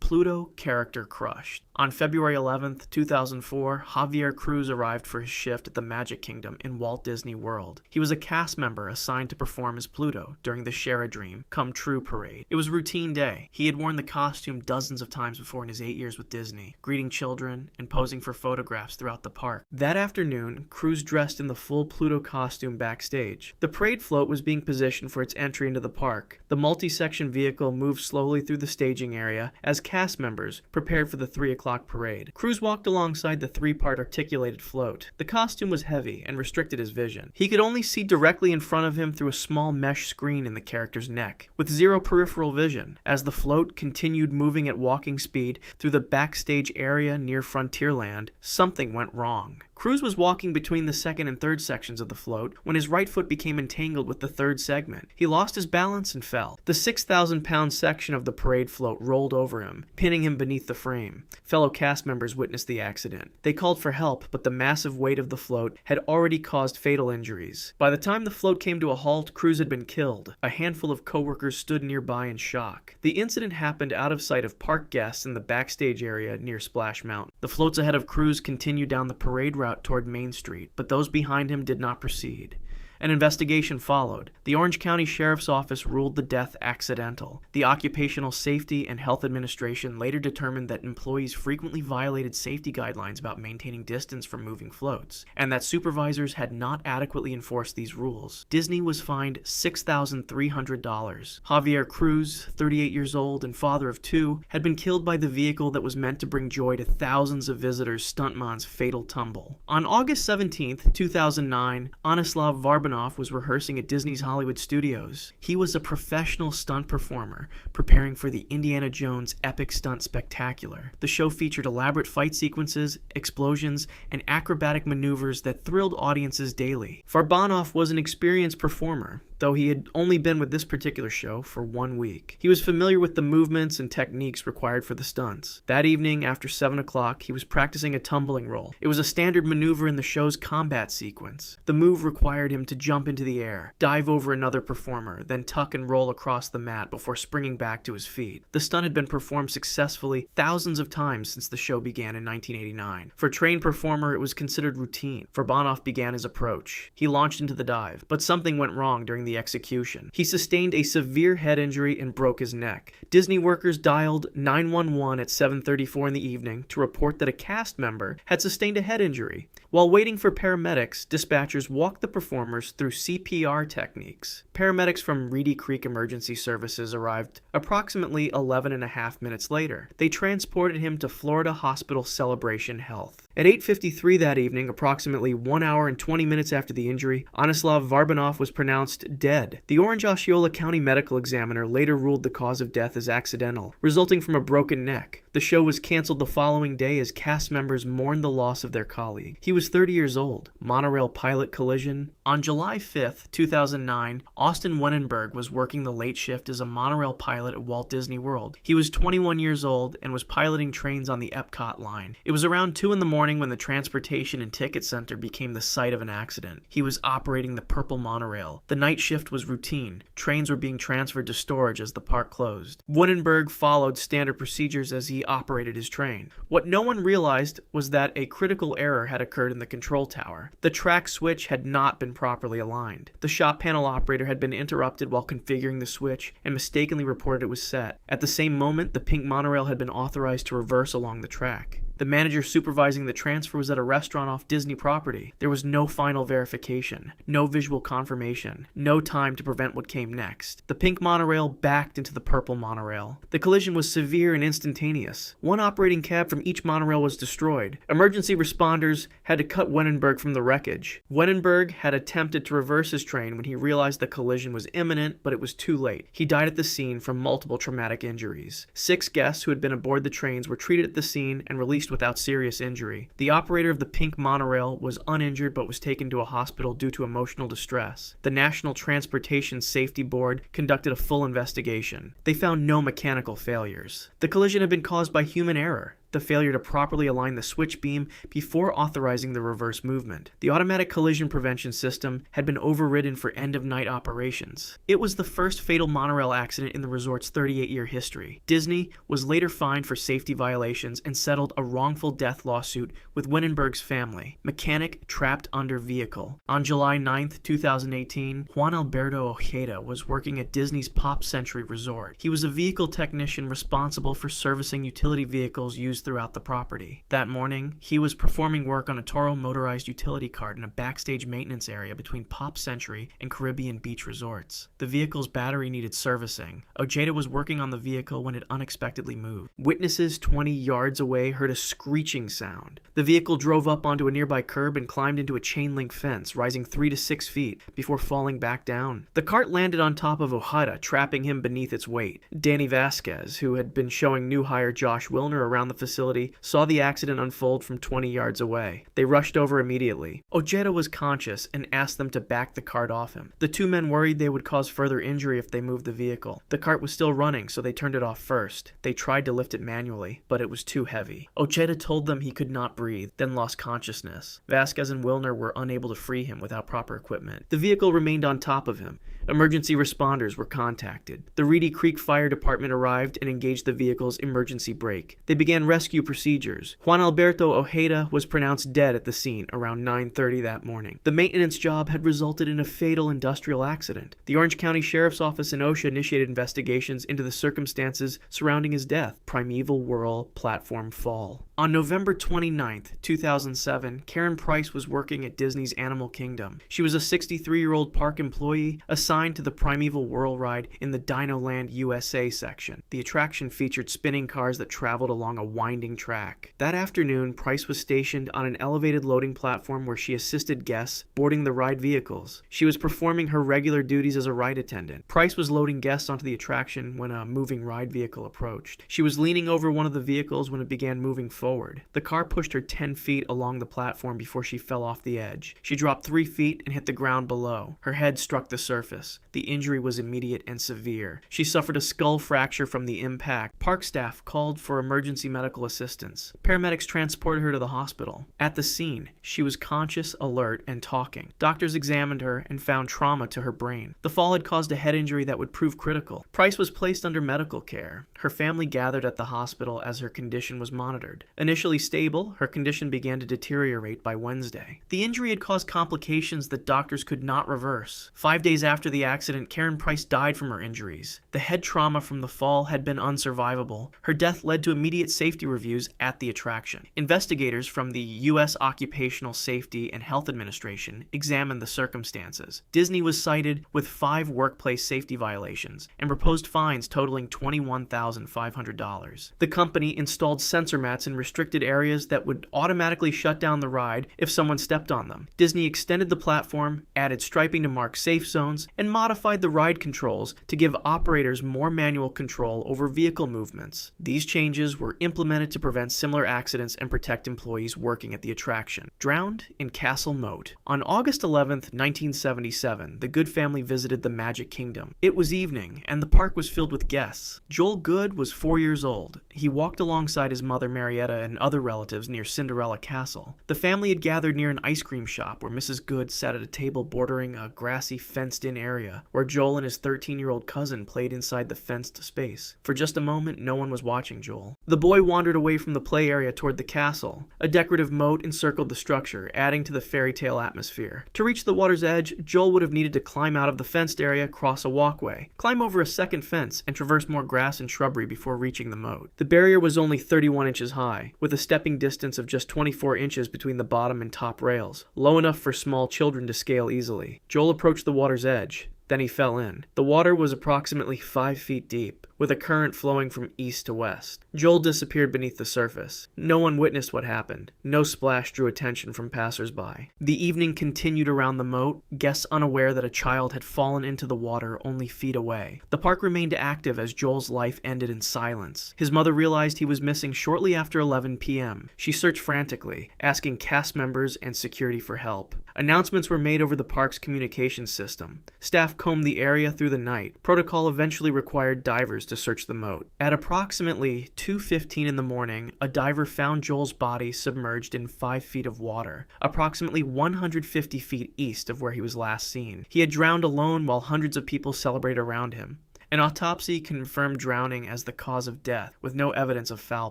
Pluto character crushed. On February 11th, 2004, Javier Cruz arrived for his shift at the Magic Kingdom in Walt Disney World. He was a cast member assigned to perform as Pluto during the Share a Dream Come True parade. It was a routine day. He had worn the costume dozens of times before in his 8 years with Disney, greeting children and posing for photographs throughout the park. That afternoon, Cruz dressed in the full Pluto costume backstage. The parade float was being positioned for its entry into the park. The multi-section vehicle moved slowly through the staging area as cast members prepared for the 3 o'clock parade. Cruz walked alongside the 3-part articulated float. The costume was heavy and restricted his vision. He could only see directly in front of him through a small mesh screen in the character's neck, with zero peripheral vision. As the float continued moving at walking speed through the backstage area near Frontierland, something went wrong. Cruz was walking between the second and third sections of the float when his right foot became entangled with the third segment. He lost his balance and fell. The 6,000-pound section of the parade float rolled over him, pinning him beneath the frame. Fellow cast members witnessed the accident. They called for help, but the massive weight of the float had already caused fatal injuries. By the time the float came to a halt, Cruz had been killed. A handful of coworkers stood nearby in shock. The incident happened out of sight of park guests in the backstage area near Splash Mountain. The floats ahead of Cruz continued down the parade route toward Main Street, but those behind him did not proceed. An investigation followed. The Orange County Sheriff's Office ruled the death accidental. The Occupational Safety and Health Administration later determined that employees frequently violated safety guidelines about maintaining distance from moving floats, and that supervisors had not adequately enforced these rules. Disney was fined $6,300. Javier Cruz, 38 years old and father of 2, had been killed by the vehicle that was meant to bring joy to thousands of visitors, Stuntman's fatal tumble. On August 17, 2009, Anislav Varbonov was rehearsing at Disney's Hollywood Studios. He was a professional stunt performer, preparing for the Indiana Jones Epic Stunt Spectacular. The show featured elaborate fight sequences, explosions, and acrobatic maneuvers that thrilled audiences daily. Varbonov was an experienced performer, though he had only been with this particular show for 1 week. He was familiar with the movements and techniques required for the stunts. That evening, after 7 o'clock, he was practicing a tumbling roll. It was a standard maneuver in the show's combat sequence. The move required him to jump into the air, dive over another performer, then tuck and roll across the mat before springing back to his feet. The stunt had been performed successfully thousands of times since the show began in 1989. For a trained performer, it was considered routine. Varbonov began his approach. He launched into the dive, but something went wrong during the execution. He sustained a severe head injury and broke his neck. Disney workers dialed 911 at 7:34 in the evening to report that a cast member had sustained a head injury. While waiting for paramedics, dispatchers walked the performers through CPR techniques. Paramedics from Reedy Creek Emergency Services arrived approximately 11 and a half minutes later. They transported him to Florida Hospital Celebration Health. At 8:53 that evening, approximately 1 hour and 20 minutes after the injury, Anislav Varbonov was pronounced dead. The Orange Osceola County Medical Examiner later ruled the cause of death as accidental, resulting from a broken neck. The show was canceled the following day as cast members mourned the loss of their colleague. He was 30 years old. Monorail pilot collision. On July 5th, 2009, Austin Wenberg was working the late shift as a monorail pilot at Walt Disney World. He was 21 years old and was piloting trains on the Epcot line. It was around 2 in the morning when the Transportation and Ticket Center became the site of an accident. He was operating the purple monorail. The night shift was routine. Trains were being transferred to storage as the park closed. Wenberg followed standard procedures as he operated his train. What no one realized was that a critical error had occurred in the control tower. The track switch had not been properly aligned. The shop panel operator had been interrupted while configuring the switch and mistakenly reported it was set. At the same moment, the pink monorail had been authorized to reverse along the track. The manager supervising the transfer was at a restaurant off Disney property. There was no final verification, no visual confirmation, no time to prevent what came next. The pink monorail backed into the purple monorail. The collision was severe and instantaneous. One operating cab from each monorail was destroyed. Emergency responders had to cut Wenberg from the wreckage. Wenberg had attempted to reverse his train when he realized the collision was imminent, but it was too late. He died at the scene from multiple traumatic injuries. 6 guests who had been aboard the trains were treated at the scene and released without serious injury. The operator of the pink monorail was uninjured but was taken to a hospital due to emotional distress. The National Transportation Safety Board conducted a full investigation. They found no mechanical failures. The collision had been caused by human error. the failure to properly align the switch beam before authorizing the reverse movement. The automatic collision prevention system had been overridden for end-of-night operations. It was the first fatal monorail accident in the resort's 38-year history. Disney was later fined for safety violations and settled a wrongful death lawsuit with Wenberg's family. Mechanic trapped under vehicle. On July 9, 2018, Juan Alberto Ojeda was working at Disney's Pop Century Resort. He was a vehicle technician responsible for servicing utility vehicles used throughout the property. That morning, he was performing work on a Toro motorized utility cart in a backstage maintenance area between Pop Century and Caribbean Beach resorts. The vehicle's battery needed servicing. Ojeda was working on the vehicle when it unexpectedly moved. Witnesses 20 yards away heard a screeching sound. The vehicle drove up onto a nearby curb and climbed into a chain link fence, rising 3 to 6 feet before falling back down. The cart landed on top of Ojeda, trapping him beneath its weight. Danny Vasquez, who had been showing new hire Josh Wilner around the facility, saw the accident unfold from 20 yards away. They rushed over immediately. Ojeda was conscious and asked them to back the cart off him. The two men worried they would cause further injury if they moved the vehicle. The cart was still running, so they turned it off first. They tried to lift it manually, but it was too heavy. Ojeda told them he could not breathe, then lost consciousness. Vasquez and Wilner were unable to free him without proper equipment. The vehicle remained on top of him. Emergency responders were contacted. The Reedy Creek Fire Department arrived and engaged the vehicle's emergency brake. They began rescue procedures. Juan Alberto Ojeda was pronounced dead at the scene around 9:30 that morning. The maintenance job had resulted in a fatal industrial accident. The Orange County Sheriff's Office and OSHA initiated investigations into the circumstances surrounding his death. Primeval Whirl platform fall. On November 29, 2007, Karen Price was working at Disney's Animal Kingdom. She was a 63-year-old park employee assigned to the Primeval Whirl ride in the Dinoland USA section. The attraction featured spinning cars that traveled along a winding track. That afternoon, Price was stationed on an elevated loading platform where she assisted guests boarding the ride vehicles. She was performing her regular duties as a ride attendant. Price was loading guests onto the attraction when a moving ride vehicle approached. She was leaning over one of the vehicles when it began moving forward. The car pushed her 10 feet along the platform before she fell off the edge. She dropped 3 feet and hit the ground below. Her head struck the surface. The injury was immediate and severe. She suffered a skull fracture from the impact. Park staff called for emergency medical assistance. Paramedics transported her to the hospital. At the scene, she was conscious, alert, and talking. Doctors examined her and found trauma to her brain. The fall had caused a head injury that would prove critical. Price was placed under medical care. Her family gathered at the hospital as her condition was monitored. Initially stable, her condition began to deteriorate by Wednesday. The injury had caused complications that doctors could not reverse. 5 days after the accident, Karen Price died from her injuries. The head trauma from the fall had been unsurvivable. Her death led to immediate safety reviews at the attraction. Investigators from the U.S. Occupational Safety and Health Administration examined the circumstances. Disney was cited with 5 workplace safety violations and proposed fines totaling $21,500. The company installed sensor mats in restricted areas that would automatically shut down the ride if someone stepped on them. Disney extended the platform, added striping to mark safe zones, and modified the ride controls to give operators more manual control over vehicle movements. These changes were implemented to prevent similar accidents and protect employees working at the attraction. Drowned in Castle Moat. On August 11, 1977, the Good family visited the Magic Kingdom. It was evening, and the park was filled with guests. Joel Good was 4 years old. He walked alongside his mother Marietta and other relatives near Cinderella Castle. The family had gathered near an ice cream shop where Mrs. Good sat at a table bordering a grassy, fenced-in area where Joel and his 13-year-old cousin played inside the fenced space. For just a moment, no one was watching Joel. The boy wandered away from the play area toward the castle. A decorative moat encircled the structure, adding to the fairy tale atmosphere. To reach the water's edge, Joel would have needed to climb out of the fenced area, cross a walkway, climb over a second fence, and traverse more grass and shrubbery before reaching the moat. The barrier was only 31 inches high, with a stepping distance of just 24 inches between the bottom and top rails, low enough for small children to scale easily. Joel approached the water's edge. Then he fell in. The water was approximately 5 feet deep, with a current flowing from east to west. Joel disappeared beneath the surface. No one witnessed what happened. No splash drew attention from passers-by. The evening continued around the moat, guests unaware that a child had fallen into the water only feet away. The park remained active as Joel's life ended in silence. His mother realized he was missing shortly after 11 p.m. She searched frantically, asking cast members and security for help. Announcements were made over the park's communications system. Staff Staff combed the area through the night. Protocol eventually required divers to search the moat. At approximately 2:15 in the morning, a diver found Joel's body submerged in 5 feet of water, approximately 150 feet east of where he was last seen. He had drowned alone while hundreds of people celebrated around him. An autopsy confirmed drowning as the cause of death, with no evidence of foul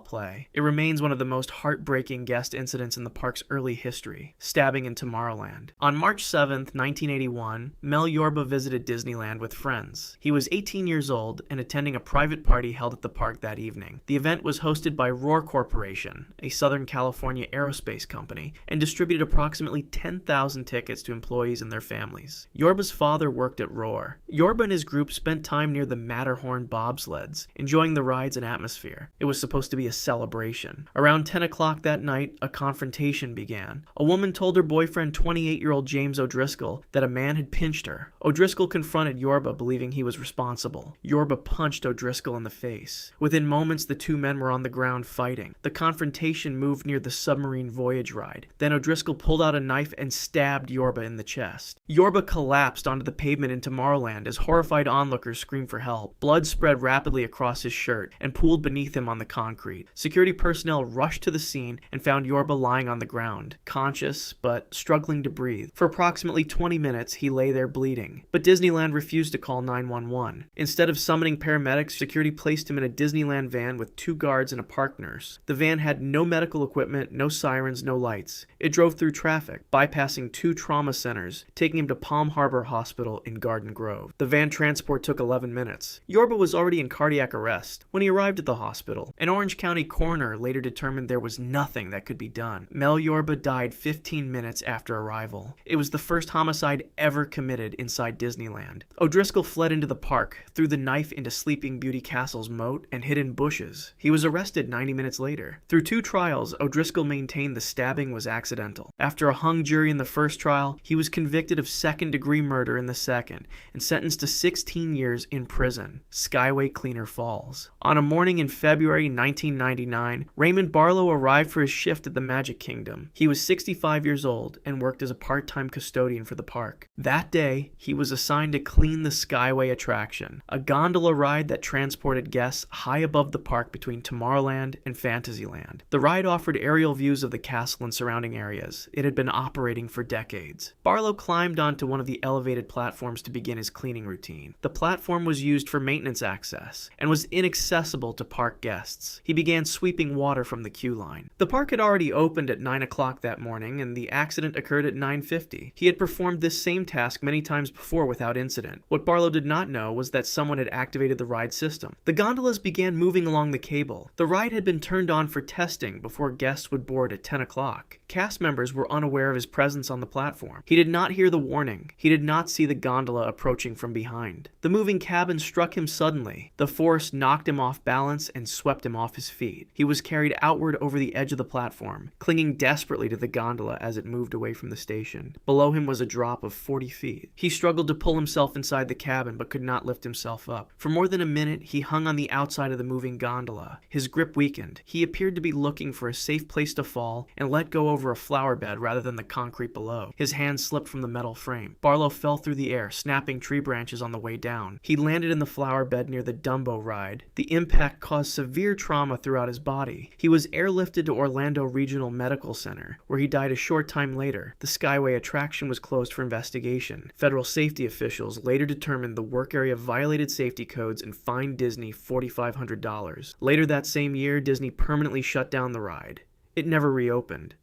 play. It remains one of the most heartbreaking guest incidents in the park's early history, stabbing in Tomorrowland. On March 7, 1981, Mel Yorba visited Disneyland with friends. He was 18 years old and attending a private party held at the park that evening. The event was hosted by Roar Corporation, a Southern California aerospace company, and distributed approximately 10,000 tickets to employees and their families. Yorba's father worked at Roar. Yorba and his group spent time near the Matterhorn bobsleds, enjoying the rides and atmosphere. It was supposed to be a celebration. Around 10 o'clock that night, a confrontation began. A woman told her boyfriend, 28-year-old James O'Driscoll, that a man had pinched her. O'Driscoll confronted Yorba, believing he was responsible. Yorba punched O'Driscoll in the face. Within moments, the two men were on the ground fighting. The confrontation moved near the submarine voyage ride. Then O'Driscoll pulled out a knife and stabbed Yorba in the chest. Yorba collapsed onto the pavement in Tomorrowland as horrified onlookers screamed for help. Blood spread rapidly across his shirt and pooled beneath him on the concrete. Security personnel rushed to the scene and found Yorba lying on the ground, conscious but struggling to breathe. For approximately 20 minutes, he lay there bleeding. But Disneyland refused to call 911. Instead of summoning paramedics, security placed him in a Disneyland van with 2 guards and a park nurse. The van had no medical equipment, no sirens, no lights. It drove through traffic, bypassing 2 trauma centers, taking him to Palm Harbor Hospital in Garden Grove. The van transport took 11 minutes. Yorba was already in cardiac arrest when he arrived at the hospital. An Orange County coroner later determined there was nothing that could be done. Mel Yorba died 15 minutes after arrival. It was the first homicide ever committed inside Disneyland. O'Driscoll fled into the park, threw the knife into Sleeping Beauty Castle's moat, and hid in bushes. He was arrested 90 minutes later. Through 2 trials, O'Driscoll maintained the stabbing was accidental. After a hung jury in the first trial, he was convicted of second-degree murder in the second and sentenced to 16 years in prison. Skyway Cleaner Falls. On a morning in February 1999, Raymond Barlo arrived for his shift at the Magic Kingdom. He was 65 years old and worked as a part-time custodian for the park. That day, he was assigned to clean the Skyway attraction, a gondola ride that transported guests high above the park between Tomorrowland and Fantasyland. The ride offered aerial views of the castle and surrounding areas. It had been operating for decades. Barlo climbed onto one of the elevated platforms to begin his cleaning routine. The platform was used for maintenance access and was inaccessible to park guests. He began sweeping water from the queue line. The park had already opened at 9 o'clock that morning, and the accident occurred at 9:50. He had performed this same task many times before without incident. What Barlo did not know was that someone had activated the ride system. The gondolas began moving along the cable. The ride had been turned on for testing before guests would board at 10 o'clock. Cast members were unaware of his presence on the platform. He did not hear the warning. He did not see the gondola approaching from behind. The moving cabin struck him suddenly. The force knocked him off balance and swept him off his feet. He was carried outward over the edge of the platform, clinging desperately to the gondola as it moved away from the station. Below him was a drop of 40 feet. He struggled to pull himself inside the cabin but could not lift himself up. For more than a minute, he hung on the outside of the moving gondola. His grip weakened. He appeared to be looking for a safe place to fall and let go over a flower bed rather than the concrete below. His hand slipped from the metal frame. Barlo fell through the air, snapping tree branches on the way down. He landed in the flower bed near the Dumbo ride. The impact caused severe trauma throughout his body. He was airlifted to Orlando Regional Medical Center, where he died a short time later. The Skyway attraction was closed for investigation. Federal safety officials later determined the work area violated safety codes and fined Disney $4,500. Later that same year, Disney permanently shut down the ride. It never reopened.